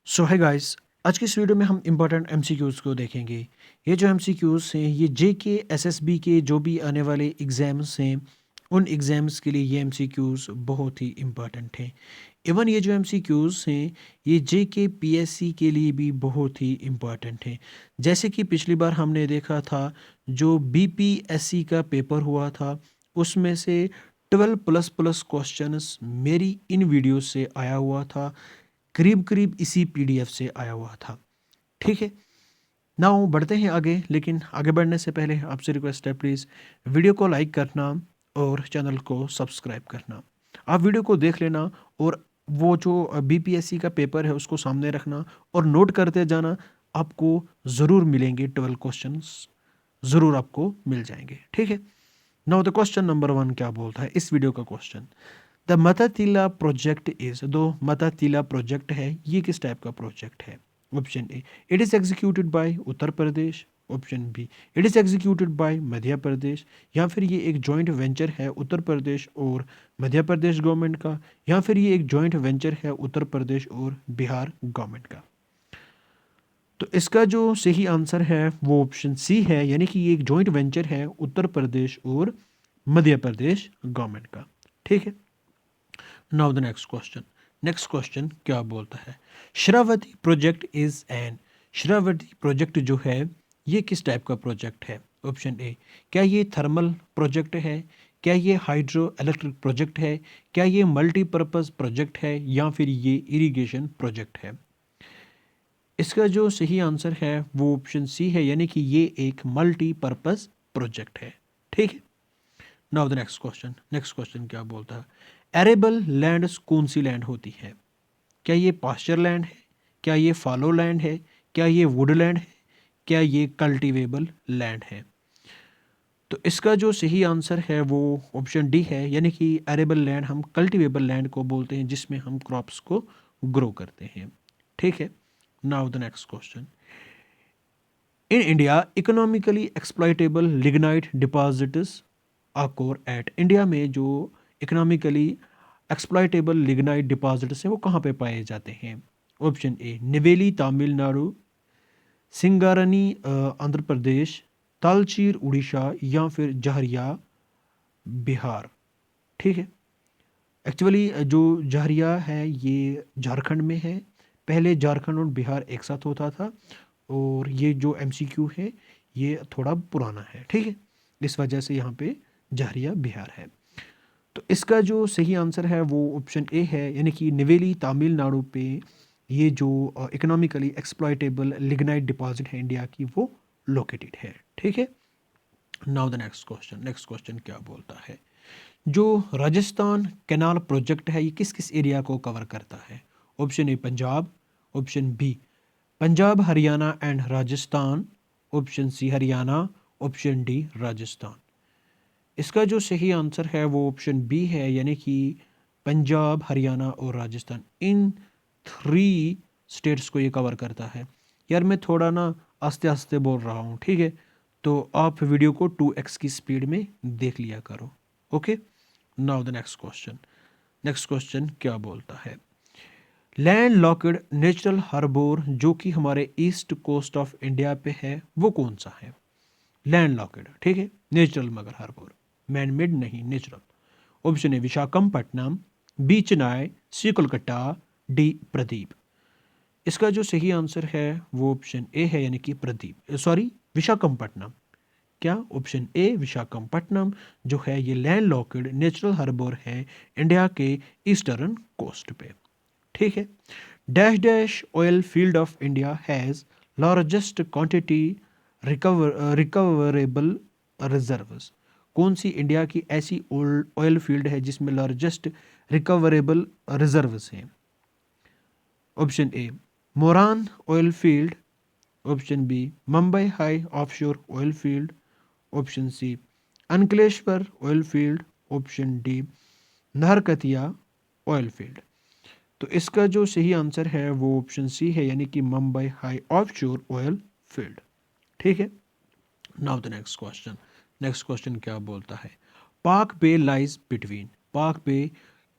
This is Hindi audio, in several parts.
सो है गाइस, आज की इस वीडियो में हम इम्पोर्टेंट एमसीक्यूज़ को देखेंगे। ये जो एमसीक्यूज़ हैं ये जेके एसएसबी के जो भी आने वाले एग्ज़ाम्स हैं उन एग्ज़ाम्स के लिए ये एमसीक्यूज़ बहुत ही इम्पोर्टेंट हैं। इवन ये जो एमसीक्यूज़ हैं ये जेके पीएससी के लिए भी बहुत ही इम्पोर्टेंट हैं। जैसे कि पिछली बार हमने देखा था जो बीपीएससी का पेपर हुआ था उसमें से 12 प्लस प्लस क्वेश्चंस मेरी इन वीडियो से आया हुआ था, करीब करीब इसी पीडीएफ से आया हुआ था। ठीक है, नाउ बढ़ते हैं आगे, लेकिन आगे बढ़ने से पहले आपसे रिक्वेस्ट है प्लीज़ वीडियो को लाइक करना और चैनल को सब्सक्राइब करना। आप वीडियो को देख लेना और वो जो बीपीएससी का पेपर है उसको सामने रखना और नोट करते जाना। आपको ज़रूर मिलेंगे 12 क्वेश्चंस, ज़रूर आपको मिल जाएंगे। ठीक है, नाउ द क्वेश्चन नंबर 1 क्या बोलता है इस वीडियो का क्वेश्चन। द मतातिला प्रोजेक्ट इज, दो मतातिला प्रोजेक्ट है ये किस टाइप का प्रोजेक्ट है? Option A, it is executed by Uttar Pradesh. Option B, it is executed by Madhya Pradesh. या फिर ये एक जॉइंट वेंचर है उत्तर प्रदेश और मध्य प्रदेश गवर्नमेंट का। या फिर ये एक जॉइंट वेंचर है उत्तर प्रदेश और बिहार गवर्नमेंट का। तो इसका जो सही आंसर है वो ऑप्शन सी है, यानी कि ये एक जॉइंट वेंचर है उत्तर प्रदेश और मध्य प्रदेश गवर्नमेंट का। ठीक है, now the next question. Next question क्या बोलता है? Sharavathi project is an, Sharavathi project जो है ये किस टाइप का प्रोजेक्ट है? ऑप्शन ए, क्या ये थर्मल प्रोजेक्ट है? क्या ये हाइड्रो इलेक्ट्रिक प्रोजेक्ट है? क्या ये मल्टीपर्पज़ प्रोजेक्ट है? या फिर ये इरिगेशन प्रोजेक्ट है? इसका जो सही आंसर है वो ऑप्शन सी है, यानी कि ये एक मल्टीपर्पज़ प्रोजेक्ट है। ठीक है, now the next question. Next question क्या बोलता है? एरेबल लैंड कौन सी लैंड होती है? क्या ये पास्चर लैंड है? क्या ये फॉलो लैंड है? क्या ये वुडलैंड है? क्या ये कल्टीवेबल लैंड है? तो इसका जो सही आंसर है वो ऑप्शन डी है, यानी कि एरेबल लैंड हम कल्टीवेबल लैंड को बोलते हैं जिसमें हम क्रॉप्स को ग्रो करते हैं। ठीक है, now the next question. In India economically exploitable lignite deposits occur at, India में जो इकोनॉमिकली एक्सप्लॉइटेबल लिग्नाइट डिपॉजिट्स हैं वो कहाँ पे पाए जाते हैं? Option A, Neyveli Tamil Nadu. सिंगारनी आंध्र प्रदेश। तालचीर उड़ीसा। या फिर जहरिया बिहार। ठीक है, एक्चुअली जो जहरिया है ये झारखंड में है। पहले झारखंड और बिहार एक साथ होता था और ये जो एमसीक्यू है ये थोड़ा पुराना है। ठीक है, इस वजह से यहाँ पे जहरिया बिहार है। तो इसका जो सही आंसर है वो ऑप्शन ए है, यानी कि निवेली तमिलनाडु पे ये जो इकोनॉमिकली एक्सप्लॉइटेबल लिग्नाइट डिपॉजिट है इंडिया की वो लोकेटेड है। ठीक है, now the next question. Next question क्या बोलता है? जो राजस्थान कैनाल प्रोजेक्ट है ये किस किस एरिया को कवर करता है? Option A Punjab. Option B Punjab Haryana and Rajasthan. Option C Haryana. Option D Rajasthan. इसका जो सही आंसर है वो ऑप्शन बी है, यानी कि पंजाब हरियाणा और राजस्थान, इन थ्री स्टेट्स को ये कवर करता है। यार मैं थोड़ा ना आस्ते आस्ते बोल रहा हूँ, ठीक है, तो आप वीडियो को 2x की स्पीड में देख लिया करो। Okay, now the next question. Next question क्या बोलता है? लैंड लॉक्ड नेचुरल हार्बर जो कि हमारे ईस्ट कोस्ट ऑफ इंडिया पे है वो कौन सा है? लैंड लॉक्ड, ठीक है, नेचुरल मगर हार्बर, मैन मेड नहीं, natural. Option A Visakhapatnam. B Chennai. C Kolkata. D Paradip. इसका जो सही आंसर है वो ऑप्शन ए है, यानी कि प्रदीप, सॉरी विशाखापट्टनम। क्या? ऑप्शन ए विशाखापट्टनम जो है ये लैंड लॉक्ड नेचुरल हार्बर है इंडिया के ईस्टर्न कोस्ट पे। ठीक है, dash dash oil field of India has largest quantity recoverable reserves. कौन सी इंडिया की ऐसी ऑयल फील्ड है जिसमें लार्जेस्ट रिकवरेबल रिजर्व्स हैं? Option A Moran oil field. Option B Mumbai High offshore oil field. Option C Ankleshwar oil field. Option D Naharkatiya oil field. तो इसका जो सही आंसर है वो ऑप्शन सी है, यानी कि Mumbai High offshore oil field. ठीक है, now the next question. Next question क्या बोलता है? पाक बे लाइज बिटवीन, पाक बे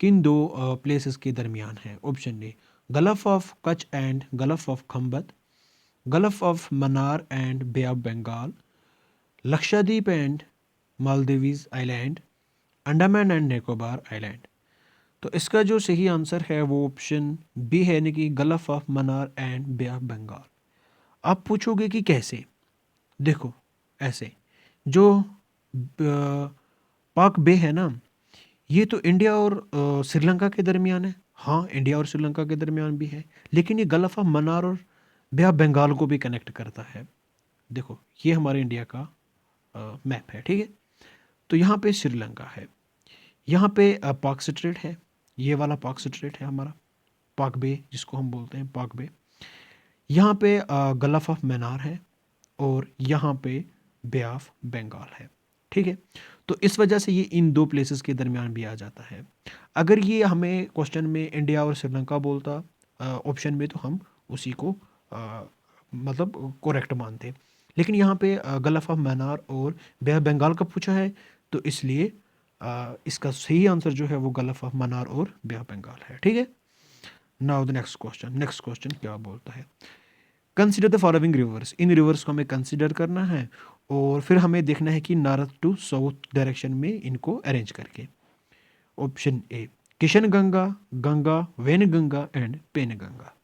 किन दो प्लेसेस के दरमियान है? Option A gulf of Kutch and gulf of Khambhat, gulf of Mannar and bay of Bengal, Lakshadweep and Maldives island, Andaman and Nicobar island. तो इसका जो सही आंसर है वो ऑप्शन बी है, यानी कि gulf of Mannar and bay of Bengal. आप पूछोगे कि कैसे? देखो, ऐसे जो पाक बे है ना, ये तो इंडिया और श्रीलंका के दरमियान है। हाँ, इंडिया और श्रीलंका के दरमियान भी है, लेकिन ये गल्फ ऑफ मन्नार और बे ऑफ बंगाल को भी कनेक्ट करता है। देखो, ये हमारे इंडिया का मैप है, ठीक है। तो यहाँ पे श्रीलंका है, यहाँ पे पाक स्ट्रेट है, ये वाला पाक स्ट्रेट है हमारा, पाक बे जिसको हम बोलते हैं पाक बे। यहाँ पे गल्फ ऑफ मन्नार है और यहाँ पे बे ऑफ बंगाल है, ठीक है। तो इस वजह से ये इन दो प्लेसेस के दरमियान भी आ जाता है। अगर ये हमें क्वेश्चन में इंडिया और श्रीलंका बोलता ऑप्शन में, तो हम उसी को मतलब करेक्ट मानते। लेकिन यहाँ पे गल्फ ऑफ मन्नार और बे ऑफ बंगाल का पूछा है, तो इसलिए इसका सही आंसर जो है वो गल्फ ऑफ मन्नार और बे ऑफ बंगाल है, ठीक है। नाउ द नेक्स्ट क्वेश्चन क्या बोलता है? Consider the following rivers. In reverse को हमें कंसिडर करना है और फिर हमें देखना है कि नॉर्थ टू साउथ डायरेक्शन में इनको अरेंज करके। Option A Kishanganga, Ganga, Wainganga and Penganga.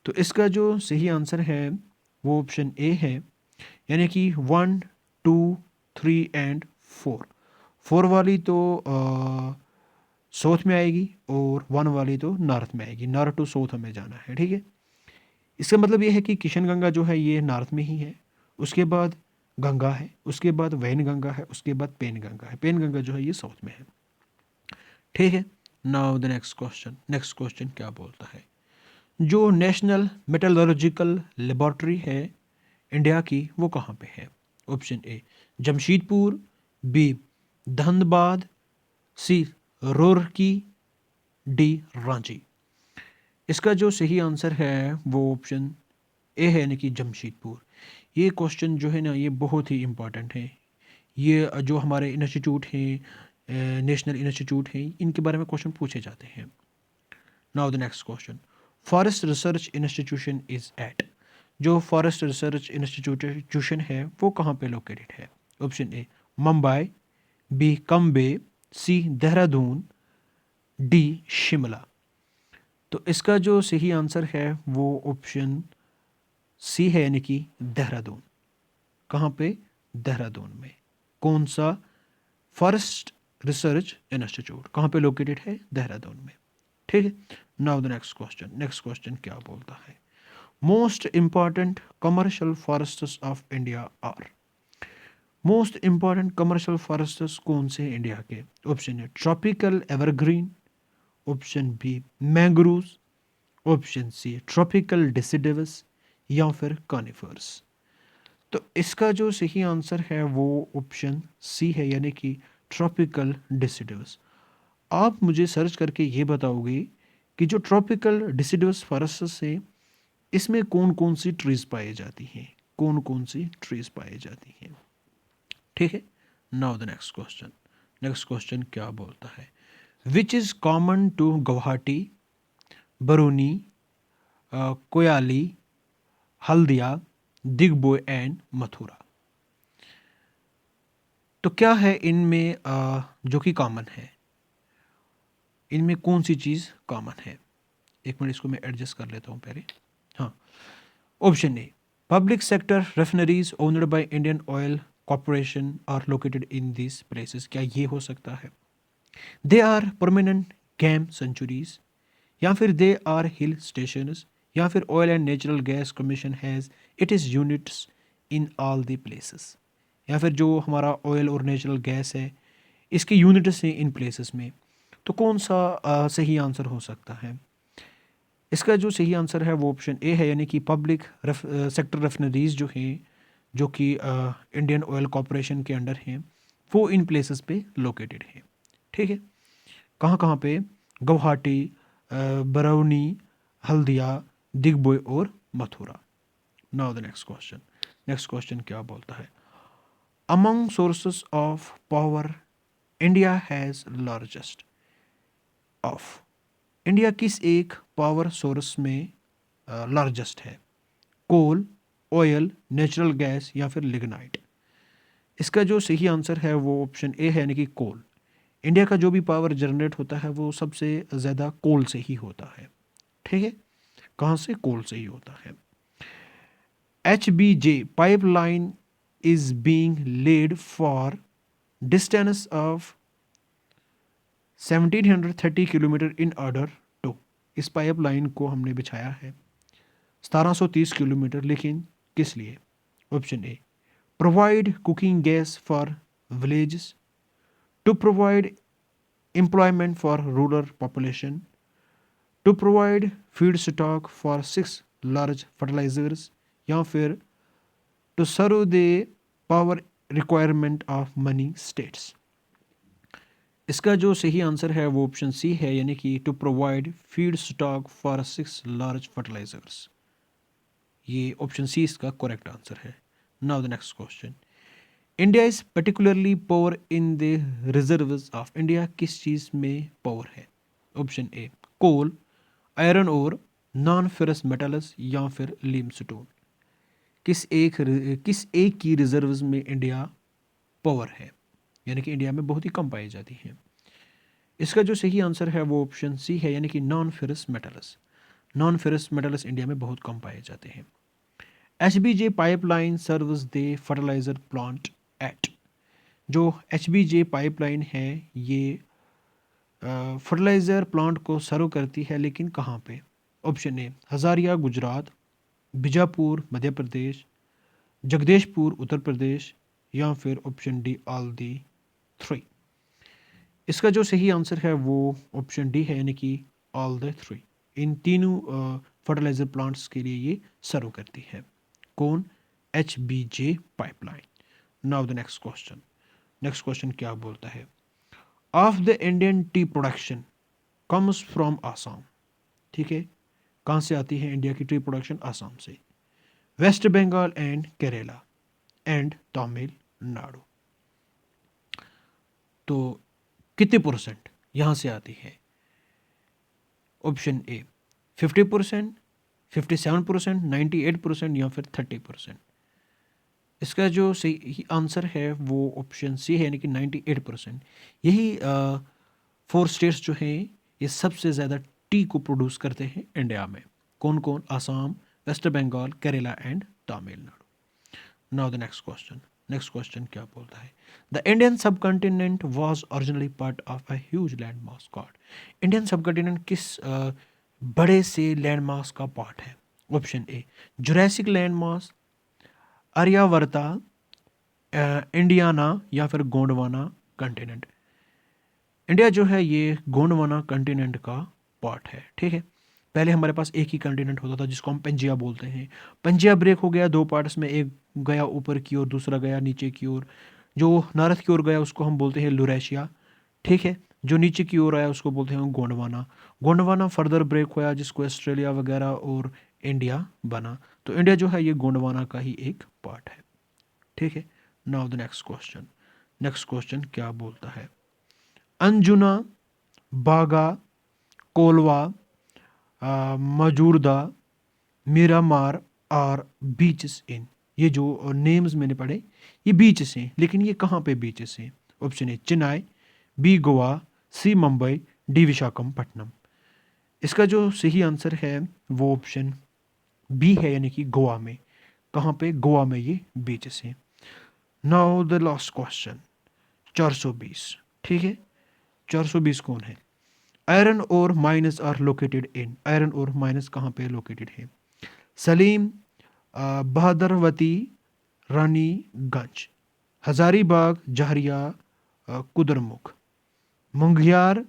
तो इसका जो सही आंसर है वो ऑप्शन ए है, यानी कि 1, 2, 3 एंड 4। 4 वाली तो साउथ में आएगी और 1 वाली तो नॉर्थ में आएगी। नॉर्थ टू साउथ हमें जाना है, ठीक है। इसका मतलब ये है कि किशन गंगा जो है ये नॉर्थ में ही है, उसके बाद गंगा है, उसके बाद वैन गंगा है, उसके बाद पेन गंगा है। पेन गंगा जो है ये साउथ में है, ठीक है। नाउ द नेक्स्ट क्वेश्चन क्या बोलता है? जो नेशनल मेटलर्जिकल लेबोरेटरी है इंडिया की, वो कहाँ पे है? Option A Jamshedpur, B Dhanbad, C Roorkee, D Ranchi. इसका जो सही आंसर है वो ऑप्शन ए है, यानी कि जमशेदपुर। ये क्वेश्चन जो है ना, ये बहुत ही इम्पॉर्टेंट है। ये जो हमारे इंस्टीट्यूट हैं, नेशनल इंस्टीट्यूट हैं, इनके बारे में क्वेश्चन पूछे जाते हैं। Now the next question, forest research institution is at. जो फॉरेस्ट रिसर्च इंस्टीट्यूशन है वो कहाँ पे लोकेटेड है? Option A Mumbai, B Cambay, C Dehradun, D Shimla. तो इसका जो सही आंसर है वो ऑप्शन सी है, यानी कि देहरादून। कहाँ पे? देहरादून में। कौन सा? फॉरेस्ट रिसर्च इंस्टीट्यूट कहाँ पे लोकेटेड है? देहरादून में, ठीक है। नाउ द नेक्स्ट क्वेश्चन क्या बोलता है? Most important commercial forests of India are. Most important commercial forests कौन से हैं इंडिया के? Option A tropical evergreen, option B mangroves, option C tropical deciduous, या फिर कॉनिफर्स। तो इसका जो सही आंसर है वो ऑप्शन सी है, यानी कि ट्रॉपिकल डिसिडवस। आप मुझे सर्च करके ये बताओगे कि जो ट्रॉपिकल डिसिडवस फॉरेस्ट से इसमें कौन कौन सी ट्रीज पाई जाती हैं, कौन कौन सी ट्रीज पाई जाती हैं, ठीक है। नाउ द नेक्स्ट क्वेश्चन क्या बोलता है? Which is common to Guwahati, Barauni, Koyali, Haldia, Digboi and Mathura. तो क्या है इनमें जो कि कॉमन है? इनमें कौन सी चीज़ कॉमन है? एक मिनट, इसको मैं एडजस्ट कर लेता हूँ पहले। हाँ, option A public sector refineries owned by Indian Oil Corporation are located in this places. क्या ये हो सकता है? They are permanent game sanctuaries, या फिर दे आर हिल स्टेशंस, या फिर oil and natural gas commission has it is units in all the places. या फिर जो हमारा ऑयल और नेचुरल गैस है इसके यूनिट्स हैं इन प्लेसेस में। तो कौन सा सही आंसर हो सकता है? इसका जो सही आंसर है वो ऑप्शन ए है, यानी कि पब्लिक सेक्टर रेफिनरीज जो हैं, जो कि इंडियन ऑयल कॉरपोरेशन के अंडर हैं, वो इन प्लेसेस पे लोकेटेड हैं, ठीक है। कहाँ कहाँ पे? गुवाहाटी, बरौनी, हल्दिया, दिग्बोय और Mathura. Now the next question क्या बोलता है? Among sources of power India has largest of. India किस एक पावर सोर्स में लार्जेस्ट है? कोल, ऑयल, नेचुरल गैस या फिर लिग्नाइट? इसका जो सही आंसर है वो ऑप्शन ए है, यानी कि कोल। इंडिया का जो भी पावर जनरेट होता है वो सबसे ज़्यादा कोल से ही होता है। ठीक है, कहाँ से? कोल से ही होता है। HBJ pipeline is being laid for distance of 1730 kilometre in order to. इस पाइपलाइन को हमने बिछाया है 1730 किलोमीटर, लेकिन किस लिए? Option A, provide cooking gas for villages, to provide employment for rural population, to provide feed stock for 6 large fertilisers, या फिर to serve the power requirement of many states. इसका जो सही आंसर है वो ऑप्शन सी है, यानी कि to provide feed stock for 6 large fertilisers. ये ऑप्शन सी इसका करेक्ट आंसर है। Now the next question, India is particularly power in the reserves of. India किस चीज़ में पावर है? Option A, coal, iron ore, non ferrous metals या फिर लीमस्टोन? किस एक की रिजर्व्स में इंडिया पावर है, यानी कि इंडिया में बहुत ही कम पाई जाती हैं? इसका जो सही आंसर है वो ऑप्शन सी है, यानी कि non ferrous metals. Non ferrous metals India में बहुत कम पाए जाते हैं। HBJ pipeline serves the fertiliser plant at. जो HBJ पाइपलाइन है ये फर्टिलाइजर प्लांट को सर्व करती है, लेकिन कहाँ पे? ऑप्शन ए, हजारिया गुजरात, बीजापुर मध्य प्रदेश, जगदीशपुर उत्तर प्रदेश, या फिर ऑप्शन डी ऑल दी 3? इसका जो सही आंसर है वो ऑप्शन डी है, यानी कि ऑल द 3। इन तीनों फर्टिलाइजर प्लांट्स के लिए ये सर्व करती है। कौन? HBJ pipeline. Now the next question. Next question क्या बोलता है? Of the Indian T production comes from Assam. ठीक है, कहाँ से आती है इंडिया की टी प्रोडक्शन? आसाम से। West Bengal and Kerala and Tamil Nadu. तो कितने परसेंट यहाँ से आती है? ऑप्शन ए 50%, 57%, 98% या फिर 30%? इसका जो सही आंसर है वो ऑप्शन सी है, यानी कि 98%। यही 4 स्टेट्स जो हैं ये सबसे ज़्यादा टी को प्रोड्यूस करते हैं इंडिया में। कौन कौन? Assam, West Bengal, Kerala and Tamil Nadu. Now the next question. Next question क्या बोलता है? The Indian subcontinent was originally part of a huge landmass called. Indian subcontinent किस बड़े से लैंड मास का पार्ट है? Option A, Jurassic landmass, Aryavarta, Indiana या फिर गोंडवाना कॉन्टिनेंट। इंडिया जो है ये गोंडवाना कॉन्टिनेंट का पार्ट है। ठीक है, पहले हमारे पास एक ही कॉन्टिनेंट होता था जिसको हम पंजिया बोलते हैं। पंजिया ब्रेक हो गया 2 पार्ट्स में, एक गया ऊपर की ओर, दूसरा गया नीचे की ओर। जो नॉर्थ की ओर गया उसको हम बोलते हैं लुरेशिया। ठीक है, जो नीचे की ओर आया उसको बोलते हैं गोंडवाना। गोंडवाना फर्दर ब्रेक हुआ जिसको ऑस्ट्रेलिया वगैरह और इंडिया बना। तो इंडिया जो है ये गोंडवाना का ही एक पार्ट है। ठीक है, now the next question. Next question क्या बोलता है? अंजुना, बागा, कोलवा, मजूरदा, मिरामार और बीचेस इन। ये जो नेम्स मैंने पढ़े ये बीचेस हैं, लेकिन ये कहाँ पे बीचेस हैं? Option A Chennai, B Goa, C Mumbai, D Visakhapatnam. इसका जो सही आंसर है वो ऑप्शन बी है, यानी कि गोवा में। कहाँ पे? गोवा में ये बीचेस हैं। Now the last question 420। ठीक है, 420 कौन है? Iron ore mines are located in. Iron ore mines कहाँ पे लोकेटेड है? सलीम, बहादुरवती, रानीगंज, हजारीबाग, जहरिया, कुदरमुख, मुंगियार,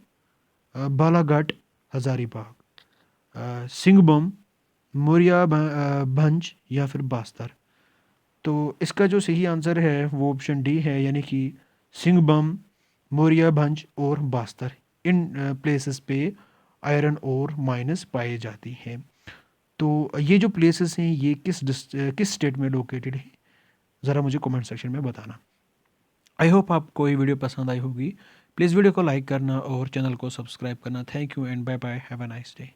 बालाघाट, हजारीबाग, सिंगबम, मोरिया भंज या फिर बास्तर? तो इसका जो सही आंसर है वो ऑप्शन डी है, यानी कि सिंगबम, मोरिया भंज और बास्तर। इन प्लेसेस पे आयरन और माइनस पाए जाती हैं। तो ये जो प्लेसेस हैं ये किस स्टेट में लोकेटेड है? ज़रा मुझे कमेंट सेक्शन में बताना। आई होप आपको ये वीडियो पसंद आई होगी। प्लीज़ वीडियो को लाइक करना और चैनल को सब्सक्राइब करना। Thank you and bye bye, have a nice day.